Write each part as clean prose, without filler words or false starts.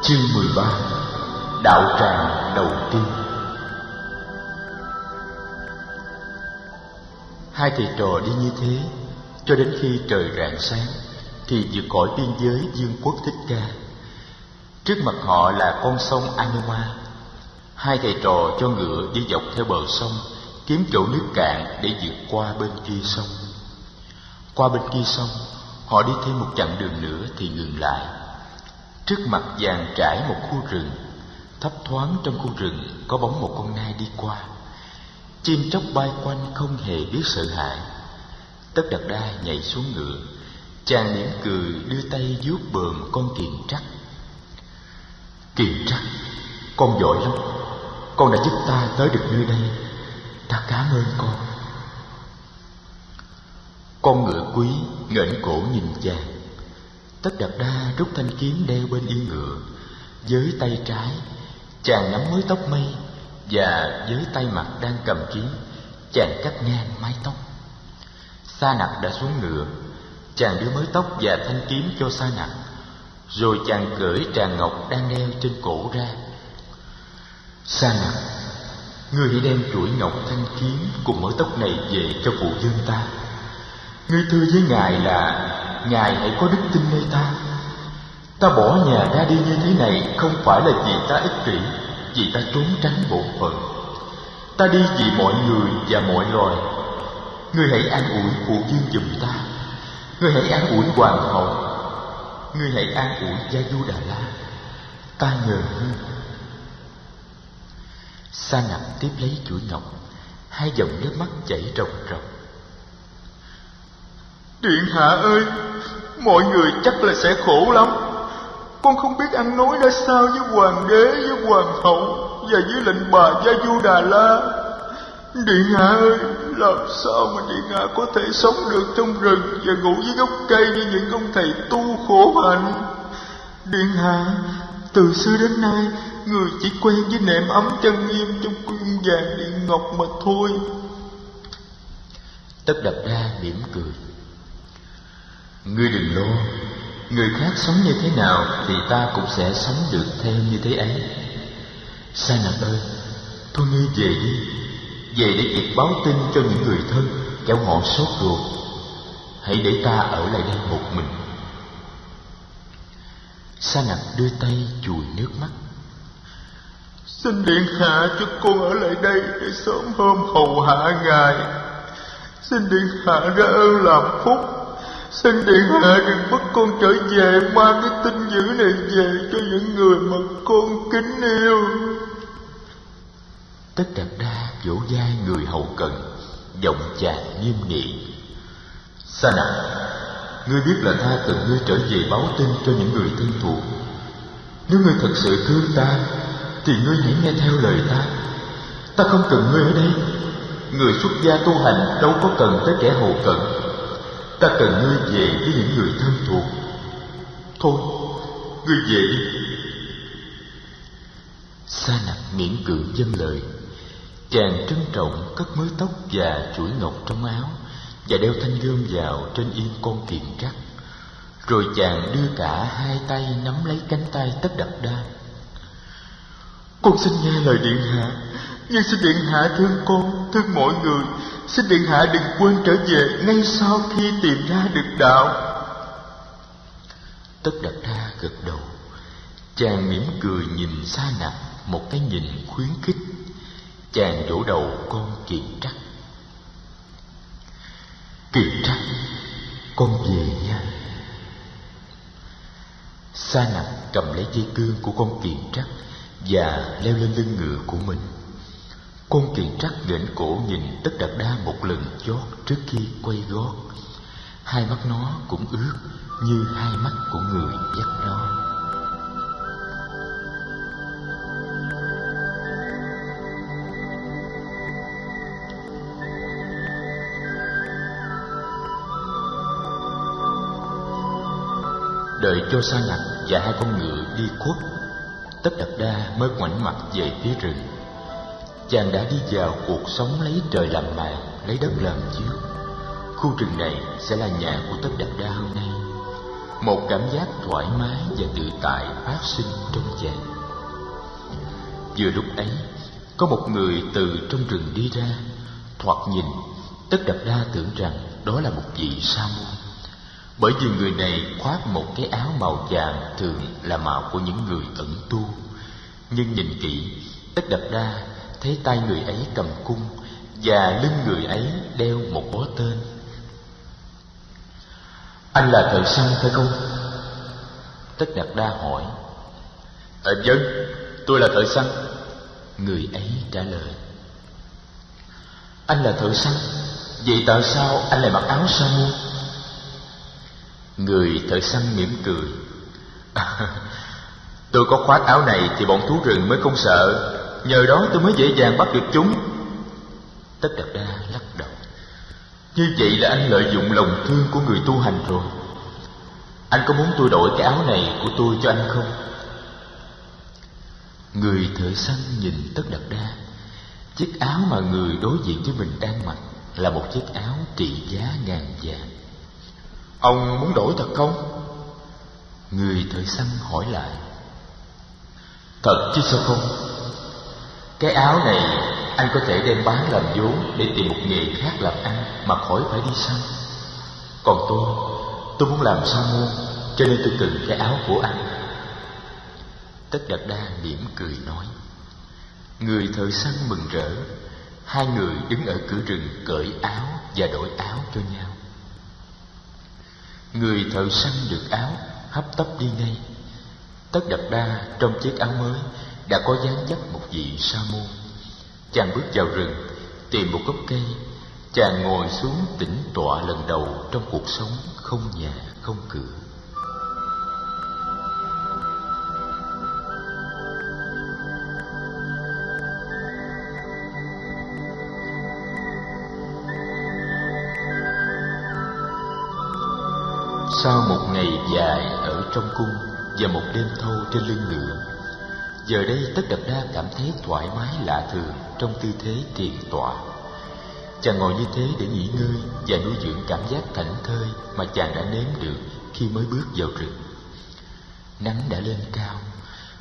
Chương 13. Đạo tràng đầu tiên. Hai thầy trò đi như thế cho đến khi trời rạng sáng thì vượt khỏi biên giới vương quốc Thích Ca. Trước mặt họ là con sông Anuma. Hai thầy trò cho ngựa đi dọc theo bờ sông, kiếm chỗ nước cạn để vượt qua bên kia sông. Qua bên kia sông, họ đi thêm một chặng đường nữa thì ngừng lại. Trước mặt dàn trải một khu rừng, thấp thoáng trong khu rừng có bóng một con nai đi qua. Chim chóc bay quanh không hề biết sợ hãi. Tất Đạt Đa nhảy xuống ngựa, chàng mỉm cười đưa tay vuốt bờm con kiền trắc. Kiền trắc, con giỏi lắm, con đã giúp ta tới được nơi đây, ta cảm ơn con. Con ngựa quý ngẩng cổ nhìn chàng. Tất Đạt Đa rút thanh kiếm đeo bên yên ngựa. Với tay trái, chàng nắm mớ tóc mây, và với tay mặt đang cầm kiếm, chàng cắt ngang mái tóc. Sa Nặc đã xuống ngựa. Chàng đưa mớ tóc và thanh kiếm cho Sa Nặc, rồi chàng cởi tràng ngọc đang đeo trên cổ ra. Sa Nặc, ngươi hãy đem chuỗi ngọc, thanh kiếm cùng mớ tóc này về cho phụ vương ta. Ngươi thưa với ngài là ngài hãy có đức tin nơi ta. Ta bỏ nhà ra đi như thế này không phải là vì ta ích kỷ, vì ta trốn tránh bổn phận. Ta đi vì mọi người và mọi loài. Ngươi hãy an ủi phụ vương giùm ta. Ngươi hãy an ủi hoàng hậu. Ngươi hãy an ủi Gia Du Đà La. Ta nhờ ngươi. Sa Nặc tiếp lấy chuỗi ngọc, hai dòng nước mắt chảy ròng ròng. Điện hạ ơi, mọi người chắc là sẽ khổ lắm. Con không biết ăn nói ra sao với hoàng đế, với hoàng hậu và với lệnh bà Gia Du Đà La. Điện hạ ơi, làm sao mà điện hạ có thể sống được trong rừng và ngủ dưới gốc cây như những ông thầy tu khổ hạnh? Điện hạ, từ xưa đến nay người chỉ quen với nệm ấm chân nghiêm trong quyên vàng điện ngọc mà thôi. Tất Đạt Đa mỉm cười. Ngươi đừng lo, người khác sống như thế nào thì ta cũng sẽ sống được theo như thế ấy. Sa Nặc ơi, thôi ngươi về đi, về để kịp báo tin cho những người thân, kẻo họ sốt ruột. Hãy để ta ở lại đây một mình. Sa Nặc đưa tay chùi nước mắt. Xin điện hạ cho con ở lại đây để sớm hôm hầu hạ ngài. Xin điện hạ ra ơn làm phúc. Xin điện hạ đừng bắt con trở về mang cái tin dữ này về cho những người mà con kính yêu. Tất Đạt Đa vỗ vai người hầu cận, giọng chàng nghiêm nghị. Sa Nặc, ngươi biết là ta cần ngươi trở về báo tin cho những người thân thuộc. Nếu ngươi thật sự thương ta thì ngươi hãy nghe theo lời ta. Ta không cần ngươi ở đây. Người xuất gia tu hành đâu có cần tới kẻ hầu cận. Ta cần ngươi về với những người thân thuộc. Thôi, ngươi về đi. Sa Nặc miễn cưỡng vâng lời. Chàng trân trọng cất mớ tóc và chuỗi ngọc trong áo và đeo thanh gươm vào trên yên con kiền trắc. Rồi chàng đưa cả hai tay nắm lấy cánh tay Tất Đạt Đa. Con xin nghe lời điện hạ, nhưng xin điện hạ thương con, thương mọi người. Xin điện hạ đừng quên trở về ngay sau khi tìm ra được đạo. Tất Đạt Đa gật đầu. Chàng mỉm cười nhìn Sa Nặc một cái nhìn khuyến khích. Chàng vỗ đầu con kiền trắc. Kiền trắc, con về nha. Sa Nặc cầm lấy dây cương của con kiền trắc và leo lên lưng ngựa của mình. Con kiền trắc nghển cổ nhìn Tất Đạt Đa một lần chót trước khi quay gót. Hai mắt nó cũng ướt như hai mắt của người dắt nó. Đợi cho Sa Nặc và hai con ngựa đi khuất, Tất Đạt Đa mới ngoảnh mặt về phía rừng. Chàng đã đi vào cuộc sống lấy trời làm màn, lấy đất làm chiếu. Khu rừng này sẽ là nhà của Tất Đạt Đa hôm nay. một cảm giác thoải mái và tự tại phát sinh trong chàng. Vừa lúc ấy, có một người từ trong rừng đi ra. Thoạt nhìn, Tất Đạt Đa tưởng rằng đó là một vị sa môn, bởi vì người này khoác một cái áo màu vàng thường là màu của những người ẩn tu. Nhưng nhìn kỹ, Tất Đạt Đa thấy tay người ấy cầm cung và lưng người ấy đeo một bó tên. "Anh là thợ săn phải không?" Tất Đạt Đa hỏi. Vâng, tôi là thợ săn." Người ấy trả lời. "Anh là thợ săn, vậy tại sao anh lại mặc áo sa môn?" Người thợ săn mỉm cười. "Tôi có khoác áo này thì bọn thú rừng mới không sợ, nhờ đó tôi mới dễ dàng bắt được chúng." Tất Đạt Đa lắc đầu. "Như vậy là anh lợi dụng lòng thương của người tu hành rồi. Anh có muốn tôi đổi cái áo này của tôi cho anh không?" Người thợ săn nhìn Tất Đạt Đa. Chiếc áo mà người đối diện với mình đang mặc là một chiếc áo trị giá ngàn vàng. "Ông muốn đổi thật không?" Người thợ săn hỏi lại. "Thật chứ sao không? Cái áo này anh có thể đem bán làm vốn để tìm một nghề khác làm ăn mà khỏi phải đi săn. Còn tôi muốn làm sa môn, cho nên tôi cần cái áo của anh." Tất Đạt Đa mỉm cười nói. Người thợ săn mừng rỡ. Hai người đứng ở cửa rừng cởi áo và đổi áo cho nhau. Người thợ săn được áo hấp tấp đi ngay. Tất Đạt Đa trong chiếc áo mới đã có dáng dấp một vị sa môn. Chàng bước vào rừng, tìm một gốc cây. Chàng ngồi xuống tĩnh tọa lần đầu trong cuộc sống không nhà không cửa. Sau một ngày dài ở trong cung và một đêm thâu trên lưng ngựa, giờ đây Tất Đạt Đa cảm thấy thoải mái lạ thường trong tư thế thiền tọa. Chàng ngồi như thế để nghỉ ngơi và nuôi dưỡng cảm giác thảnh thơi mà chàng đã nếm được khi mới bước vào rừng. Nắng đã lên cao,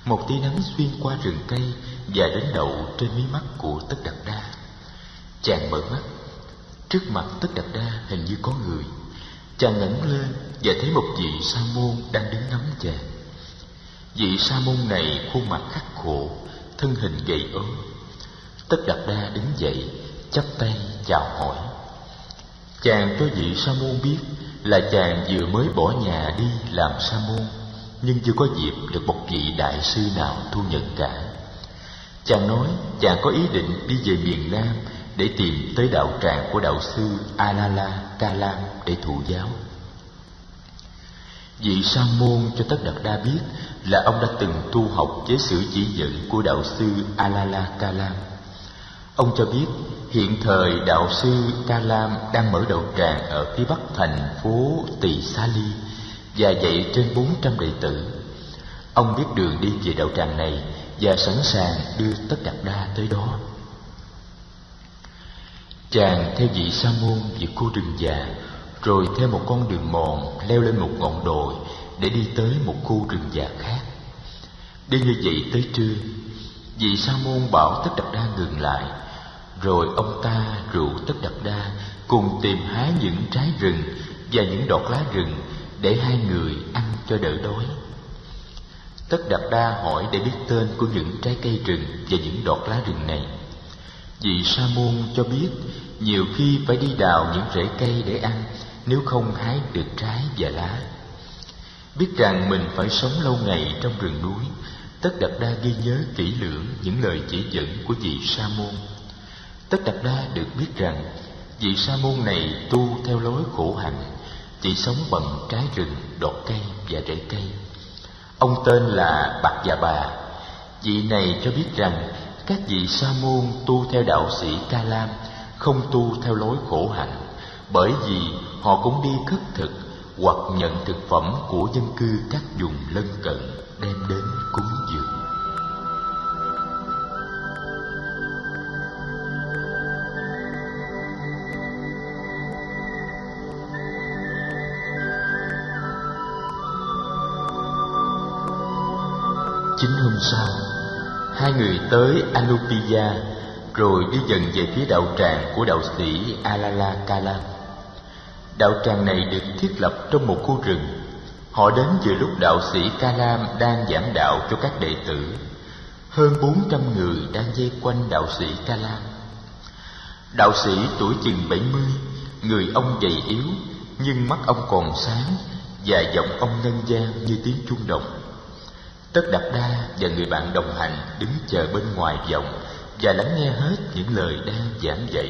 một tia nắng xuyên qua rừng cây và đến đậu trên mí mắt của Tất Đạt Đa. Chàng mở mắt, trước mặt Tất Đạt Đa hình như có người. Chàng ngẩng lên và thấy một vị sa môn đang đứng ngắm chàng. Vị sa môn này khuôn mặt khắc khổ, thân hình gầy ốm. Tất Đạt Đa đứng dậy, chắp tay chào hỏi. Chàng cho vị sa môn biết là chàng vừa mới bỏ nhà đi làm sa môn, nhưng chưa có dịp được một vị đại sư nào thu nhận cả. Chàng nói chàng có ý định đi về miền Nam để tìm tới đạo tràng của đạo sư Alala Kalam để thụ giáo. Vị sa môn cho Tất Đạt Đa biết là ông đã từng tu học với sự chỉ dẫn của đạo sư Alala Kalam. Ông cho biết hiện thời đạo sư Kalam đang mở đạo tràng ở phía bắc thành phố Tỳ Xá Ly và dạy trên 400 đệ tử. Ông biết đường đi về đạo tràng này và sẵn sàng đưa Tất Đạt Đa tới đó. Chàng theo vị sa môn vượt khu rừng già, rồi theo một con đường mòn leo lên một ngọn đồi để đi tới một khu rừng già khác. Đi như vậy tới trưa, vị sa môn bảo Tất Đạt Đa ngừng lại, rồi ông ta rủ Tất Đạt Đa cùng tìm hái những trái rừng và những đọt lá rừng để hai người ăn cho đỡ đói. Tất Đạt Đa hỏi để biết tên của những trái cây rừng và những đọt lá rừng này. Vị sa môn cho biết nhiều khi phải đi đào những rễ cây để ăn, nếu không hái được trái và lá. Biết rằng mình phải sống lâu ngày trong rừng núi, Tất Đạt Đa ghi nhớ kỹ lưỡng những lời chỉ dẫn của vị sa môn. Tất Đạt Đa được biết rằng vị sa môn này tu theo lối khổ hạnh, chỉ sống bằng trái rừng, đọt cây và rễ cây. Ông tên là Bạc Già Bà. Vị này cho biết rằng các vị sa môn tu theo đạo sĩ Ca Lam không tu theo lối khổ hạnh, bởi vì họ cũng đi khất thực hoặc nhận thực phẩm của dân cư các vùng lân cận đem đến cúng dường. Chính hôm sau, hai người tới Anupiya, rồi đi dần về phía đạo tràng của đạo sĩ Alala Kalam. Đạo tràng này được thiết lập trong một khu rừng. Họ đến vừa lúc đạo sĩ Kalam đang giảng đạo cho các đệ tử. Hơn 400 người đang vây quanh đạo sĩ Kalam. Đạo sĩ tuổi chừng 70, người ông gầy yếu, nhưng mắt ông còn sáng và giọng ông ngân vang như tiếng chuông đồng. Tất Đạt Đa và người bạn đồng hành đứng chờ bên ngoài vọng và lắng nghe hết những lời đang giảng dạy.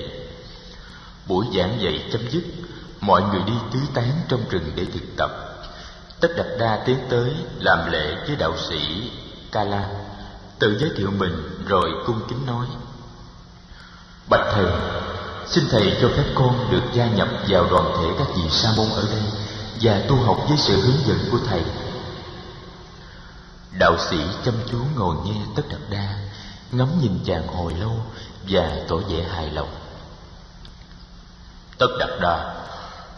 Buổi giảng dạy chấm dứt, mọi người đi tứ tán trong rừng để thực tập. Tất Đạt Đa tiến tới làm lễ với đạo sĩ Kala, tự giới thiệu mình rồi cung kính nói: Bạch thầy, xin thầy cho phép con được gia nhập vào đoàn thể các vị sa môn ở đây và tu học với sự hướng dẫn của thầy. Đạo sĩ chăm chú ngồi nghe Tất Đạt Đa, ngắm nhìn chàng hồi lâu và tỏ vẻ hài lòng. Tất Đạt Đa,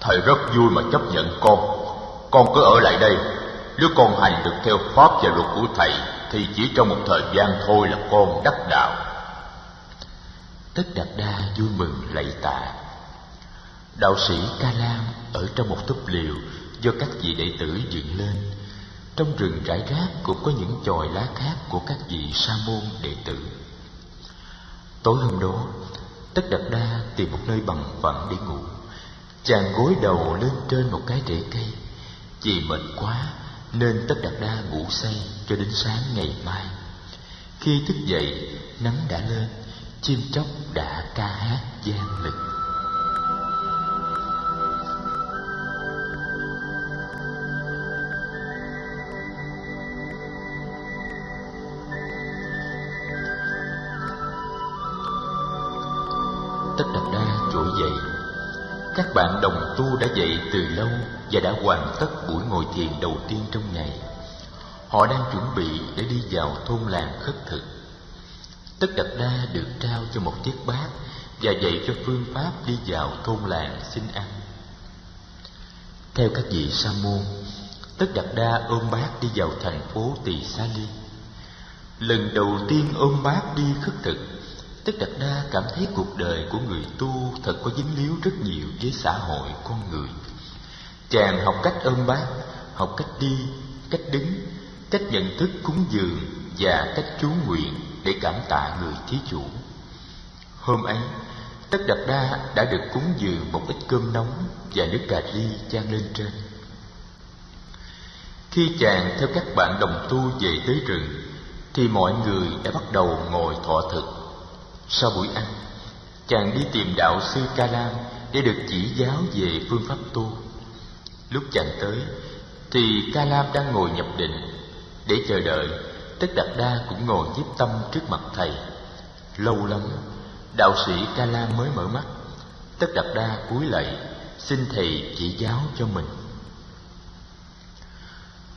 thầy rất vui mà chấp nhận con cứ ở lại đây. Nếu con hành được theo pháp và luật của thầy thì chỉ trong một thời gian thôi là con đắc đạo. Tất Đạt Đa vui mừng lạy tạ. Đạo sĩ Kalam ở trong một túp liều do các vị đệ tử dựng lên. Trong rừng rải rác cũng có những chòi lá khác của các vị sa môn đệ tử. Tối hôm đó, Tất Đạt Đa tìm một nơi bằng phẳng để ngủ. Chàng gối đầu lên trên một cái rễ cây. Vì mệt quá nên Tất Đạt Đa ngủ say cho đến sáng ngày mai. Khi thức dậy, nắng đã lên, chim chóc đã ca hát vang lực. Tất Đạt Đa trỗi dậy. Các bạn đồng tu đã dậy từ lâu và đã hoàn tất buổi ngồi thiền đầu tiên trong ngày. Họ đang chuẩn bị để đi vào thôn làng khất thực. Tất Đạt Đa được trao cho một chiếc bát và dạy cho phương pháp đi vào thôn làng xin ăn. Theo các vị sa môn, Tất Đạt Đa ôm bát đi vào thành phố Tỳ Xá Ly. Lần đầu tiên ôm bát đi khất thực, Tất Đạt Đa cảm thấy cuộc đời của người tu thật có dính líu rất nhiều với xã hội con người. Chàng học cách ôm bát, học cách đi, cách đứng, cách nhận thức cúng dường và cách chú nguyện để cảm tạ người thí chủ. Hôm ấy, Tất Đạt Đa đã được cúng dường một ít cơm nóng và nước cà ri chan lên trên. Khi chàng theo các bạn đồng tu về tới rừng, thì mọi người đã bắt đầu ngồi thọ thực. Sau buổi ăn, chàng đi tìm đạo sư Kalam để được chỉ giáo về phương pháp tu. Lúc chàng tới, thì Kalam đang ngồi nhập định. Để chờ đợi, Tất Đạt Đa cũng ngồi nhiếp tâm trước mặt thầy. Lâu lắm, đạo sĩ Kalam mới mở mắt. Tất Đạt Đa cúi lạy, xin thầy chỉ giáo cho mình.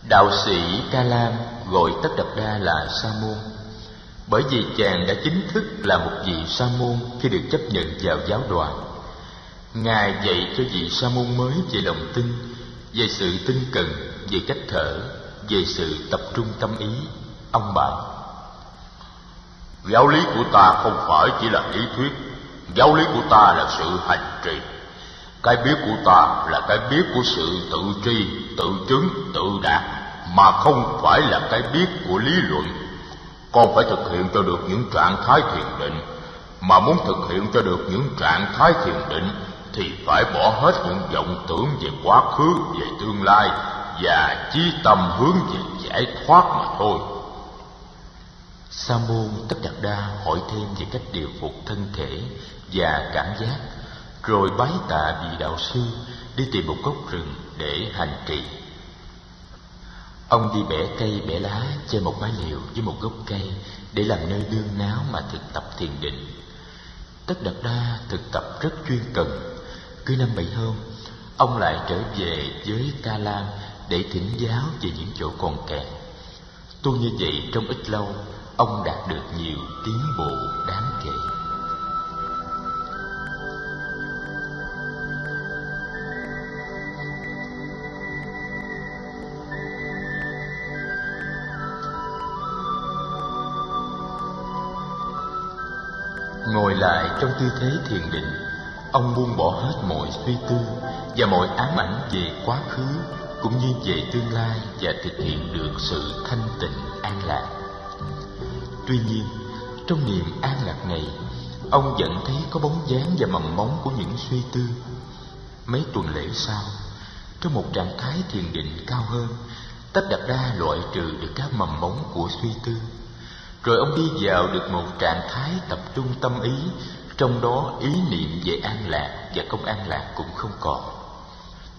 Đạo sĩ Kalam gọi Tất Đạt Đa là sa môn, bởi vì chàng đã chính thức là một vị sa môn khi được chấp nhận vào giáo đoàn. Ngài dạy cho vị sa môn mới về lòng tin, về sự tinh cần, về cách thở, về sự tập trung tâm ý. Ông bảo: giáo lý của ta không phải chỉ là lý thuyết, giáo lý của ta là sự hành trì. Cái biết của ta là cái biết của sự tự tri, tự chứng, tự đạt, mà không phải là cái biết của lý luận. Con phải thực hiện cho được những trạng thái thiền định, mà muốn thực hiện cho được những trạng thái thiền định thì phải bỏ hết những vọng tưởng về quá khứ, về tương lai và chí tâm hướng về giải thoát mà thôi. Sa môn Tất Đạt Đa hỏi thêm về cách điều phục thân thể và cảm giác, rồi bái tạ vị đạo sư, đi tìm một gốc rừng để hành trì. Ông đi bẻ cây bẻ lá trên một mái liều với một gốc cây để làm nơi đương náo mà thực tập thiền định. Tất Đạt Đa thực tập rất chuyên cần. Cứ 5-7 hôm, ông lại trở về với Kalam để thỉnh giáo về những chỗ còn kẹt. Tu như vậy trong ít lâu, ông đạt được nhiều tiến bộ đáng kể. Ngồi lại trong tư thế thiền định, ông buông bỏ hết mọi suy tư và mọi ám ảnh về quá khứ cũng như về tương lai, và thực hiện được sự thanh tịnh an lạc. Tuy nhiên, trong niềm an lạc này, ông vẫn thấy có bóng dáng và mầm móng của những suy tư. Mấy tuần lễ sau, trong một trạng thái thiền định cao hơn, Tất Đạt Đa loại trừ được các mầm móng của suy tư. Rồi ông đi vào được một trạng thái tập trung tâm ý, trong đó ý niệm về an lạc và không an lạc cũng không còn.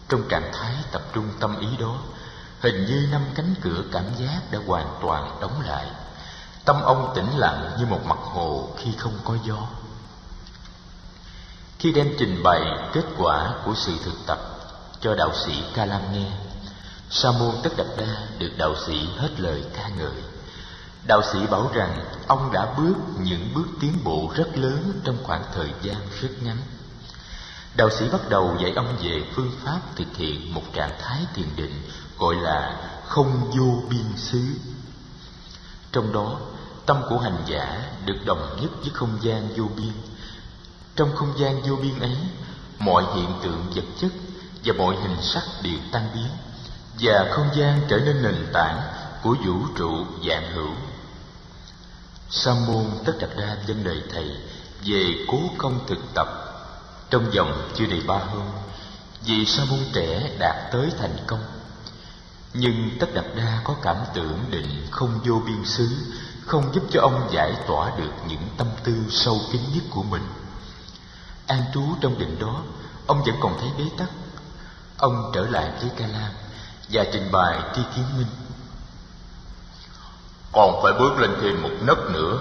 Trong trạng thái tập trung tâm ý đó, hình như 5 cánh cửa cảm giác đã hoàn toàn đóng lại. Tâm ông tĩnh lặng như một mặt hồ khi không có gió. Khi đem trình bày kết quả của sự thực tập cho đạo sĩ Ca Lam nghe, Sa môn Tất Đạt Đa được đạo sĩ hết lời ca ngợi. Đạo sĩ bảo rằng ông đã bước những bước tiến bộ rất lớn trong khoảng thời gian rất ngắn. Đạo sĩ bắt đầu dạy ông về phương pháp thực hiện một trạng thái thiền định gọi là không vô biên xứ. Trong đó, tâm của hành giả được đồng nhất với không gian vô biên. Trong không gian vô biên ấy, mọi hiện tượng vật chất và mọi hình sắc đều tan biến, và không gian trở nên nền tảng của vũ trụ vạn hữu. Sa môn Tất Đạt Đa dâng lời thầy về cố công thực tập. Trong vòng chưa đầy 3 hôm, vị sa môn trẻ đạt tới thành công. Nhưng Tất Đạt Đa có cảm tưởng định không vô biên xứ không giúp cho ông giải tỏa được những tâm tư sâu kín nhất của mình. An trú trong định đó, ông vẫn còn thấy bế tắc. Ông trở lại với Ca Lam và trình bày tri kiến minh. Còn phải bước lên thêm một nấc nữa.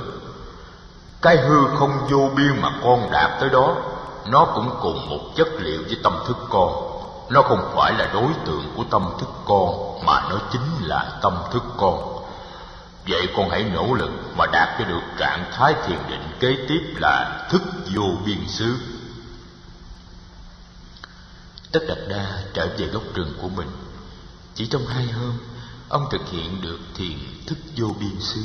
Cái hư không vô biên mà con đạt tới đó, nó cũng cùng một chất liệu với tâm thức con. Nó không phải là đối tượng của tâm thức con, mà nó chính là tâm thức con. Vậy con hãy nỗ lực mà đạt cho được trạng thái thiền định kế tiếp là thức vô biên xứ. Tất Đạt Đa trở về gốc rừng của mình. Chỉ trong 2 hôm, ông thực hiện được thiền thức vô biên xứ.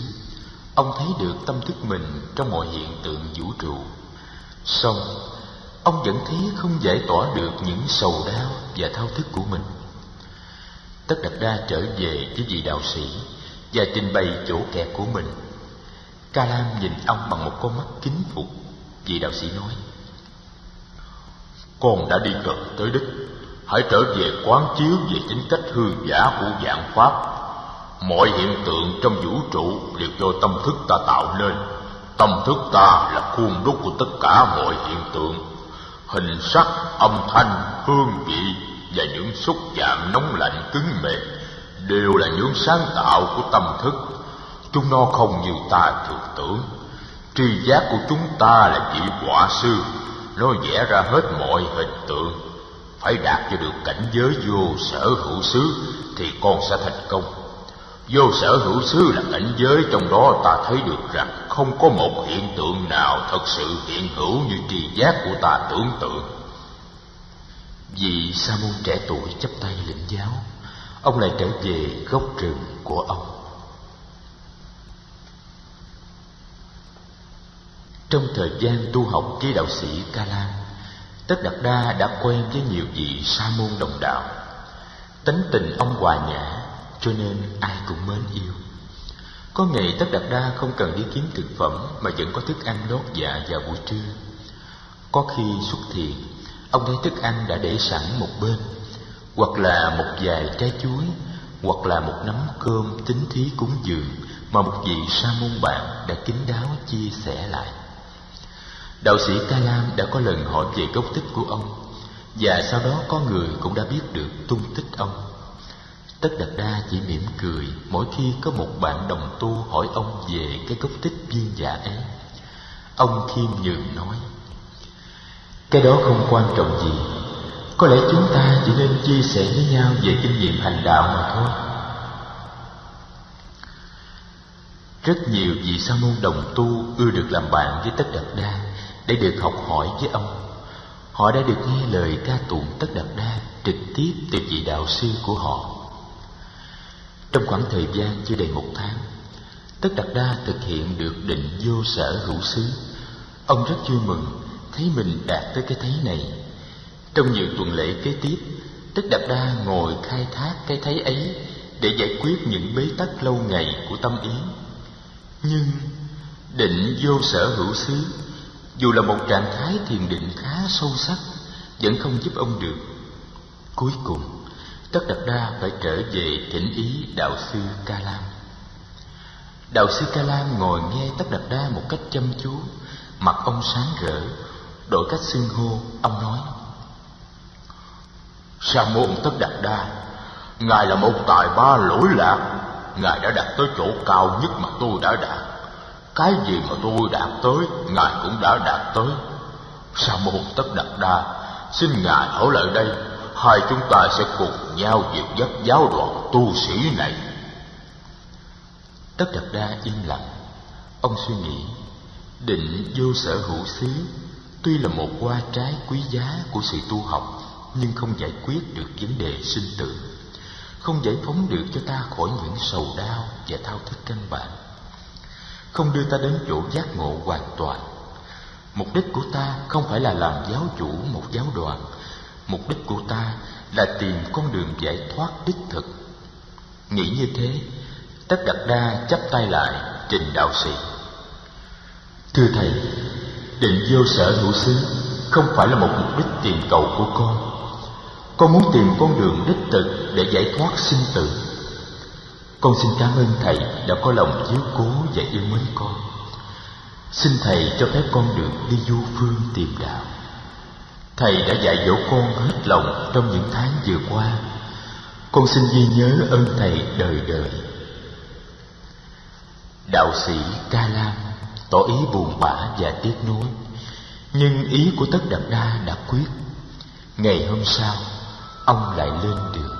Ông thấy được tâm thức mình trong mọi hiện tượng vũ trụ. Song ông vẫn thấy không giải tỏa được những sầu đau và thao thức của mình. Tất Đạt Đa trở về với vị đạo sĩ và trình bày chỗ kẹt của mình. Ca Lam nhìn ông bằng một con mắt kính phục. Vị đạo sĩ nói: Con đã đi gần tới đích. Hãy trở về quán chiếu về tính cách hư giả của vạn pháp. Mọi hiện tượng trong vũ trụ đều do tâm thức ta tạo nên. Tâm thức ta là khuôn đúc của tất cả mọi hiện tượng. Hình sắc, âm thanh, hương vị và những xúc chạm nóng lạnh cứng mềm đều là những sáng tạo của tâm thức. Chúng nó không như ta thường tưởng. Tri giác của chúng ta là vị họa sư, nó vẽ ra hết mọi hình tượng. Phải đạt cho được cảnh giới vô sở hữu xứ thì con sẽ thành công. Vô sở hữu xứ là cảnh giới trong đó ta thấy được rằng không có một hiện tượng nào thật sự hiện hữu như tri giác của ta tưởng tượng. Vị sa môn trẻ tuổi chắp tay lĩnh giáo. Ông lại trở về gốc rừng của ông. Trong thời gian tu học với đạo sĩ Ca Lam, Tất Đạt Đa đã quen với nhiều vị sa môn đồng đạo. Tánh tình ông hòa nhã, cho nên ai cũng mến yêu. Có ngày Tất Đạt Đa không cần đi kiếm thực phẩm mà vẫn có thức ăn lót dạ vào buổi trưa. Có khi xuất thiền, ông thấy thức ăn đã để sẵn một bên, hoặc là một vài trái chuối, hoặc là một nắm cơm tín thí cúng dường mà một vị sa môn bạn đã kín đáo chia sẻ lại. Đạo sĩ Ca Lam đã có lần hỏi về gốc tích của ông, và sau đó có người cũng đã biết được tung tích ông. Tất Đạt Đa chỉ mỉm cười mỗi khi có một bạn đồng tu hỏi ông về cái gốc tích viên giả ấy. Ông khiêm nhường nói: Cái đó không quan trọng gì. Có lẽ chúng ta chỉ nên chia sẻ với nhau về kinh nghiệm hành đạo mà thôi. Rất nhiều vị sa môn đồng tu ưa được làm bạn với Tất Đạt Đa để được học hỏi với ông. Họ đã được nghe lời ca tụng Tất Đạt Đa trực tiếp từ vị đạo sư của họ. Trong khoảng thời gian chưa đầy 1 tháng, Tất Đạt Đa thực hiện được định vô sở hữu xứ. Ông rất vui mừng thấy mình đạt tới cái thấy này. Trong nhiều tuần lễ kế tiếp, Tất Đạt Đa ngồi khai thác cái thấy ấy để giải quyết những bế tắc lâu ngày của tâm ý. Nhưng định vô sở hữu xứ, dù là một trạng thái thiền định khá sâu sắc, vẫn không giúp ông được. Cuối cùng, Tất Đạt Đa phải trở về thỉnh ý đạo sư Ca Lam. Đạo sư Ca Lam ngồi nghe Tất Đạt Đa một cách chăm chú, mặt ông sáng rỡ. Đổi cách xưng hô, ông nói: Sa môn Tất Đạt Đa, ngài là một tài ba lỗi lạc. Ngài đã đạt tới chỗ cao nhất mà tôi đã đạt. Cái gì mà tôi đạt tới, ngài cũng đã đạt tới. Sa môn Tất Đạt Đa, xin ngài ở lại đây, hai chúng ta sẽ cùng nhau dìu dắt giáo đoàn tu sĩ này. Tất Đạt Đa im lặng. Ông suy nghĩ, định vô sở hữu xứ tuy là một hoa trái quý giá của sự tu học, nhưng không giải quyết được vấn đề sinh tử, không giải phóng được cho ta khỏi những sầu đau và thao thức căn bản, không đưa ta đến chỗ giác ngộ hoàn toàn. Mục đích của ta không phải là làm giáo chủ một giáo đoàn. Mục đích của ta là tìm con đường giải thoát đích thực. Nghĩ như thế, Tất Đạt Đa chắp tay lại trình đạo sĩ: Thưa thầy, định vô sở hữu xứ không phải là một mục đích tìm cầu của con. Con muốn tìm con đường đích thực để giải thoát sinh tử. Con xin cảm ơn thầy đã có lòng chiếu cố và yêu mến con. Xin thầy cho phép con được đi du phương tìm đạo. Thầy đã dạy dỗ con hết lòng trong những tháng vừa qua. Con xin ghi nhớ ơn thầy đời đời. Đạo sĩ Ca Lam tỏ ý buồn bã và tiếc nuối, nhưng ý của Tất Đạt Đa đã quyết. Ngày hôm sau, ông lại lên đường.